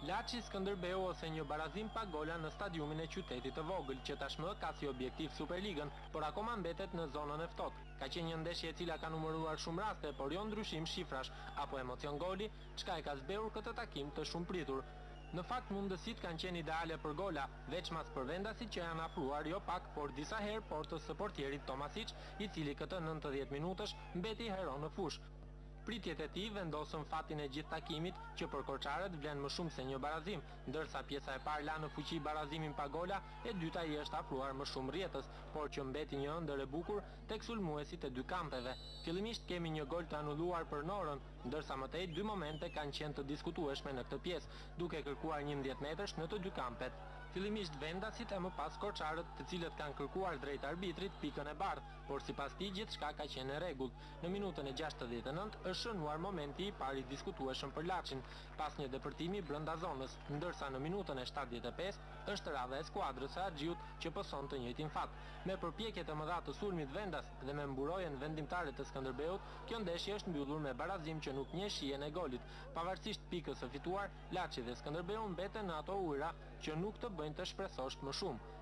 Laçi Skënderbeu ose një barazim pa gola në stadiumin e qytetit të vogël, që tashmë ka si objektiv Superligën, por akoma mbetet në zonën e ftohtë. Ka qenë një ndeshje e cila ka numëruar shumë raste, por jo ndryshim shifrash apo emocion goli, çka e ka zbehur këtë takim të shumë pritur. Në fakt mundësit kanë qenë ideale për gola, veçmas për vendasit që janë afruar jo pak, por disa herë portës së portierit Tomasic, i cili këtë 90 minutësh mbeti hero në fush. Pritjet e tij vendosën fatin e gjithë takimit, që për korçarët vlen më shumë se një barazim, ndërsa pjesa e parë la në fuqi barazimin pa gola, e dyta i është afruar më shumë rrjetës, por që mbeti një ëndër e bukur tek sulmuesit e dy kampeve. Fillimisht kemi një gol të anulluar për Norën, ndërsa më tej dy momente kanë qenë të diskutueshme në këtë pjesë, duke kërkuar 11 metrash në të dy kampet. Fillimisht vendasit e më pas korçarët, të cilët kanë kërkuar drejt arbitrit pikën e bardhë, por sipas tij gjithçka ka qenë në rregull. Në minutën e 69 është shënuar momenti i parë i diskutueshëm për Laçin, pas një depërtimi brenda zonës, ndërsa në minutën e 75 është radha e skuadrës së Haxhiut që pëson të njëjtin fat. Me përpjekjet e mëdha të sulmit vendas dhe me mburojen vendimtare të Skënderbeut, kjo ndeshje është mbyllur me barazim që nuk njeh shijen e golit. Pavarësisht pikës së fituar, Laçi dhe Skënderbeu mbeten në ato ujëra që nuk të bëjnë të shpresosh më shumë.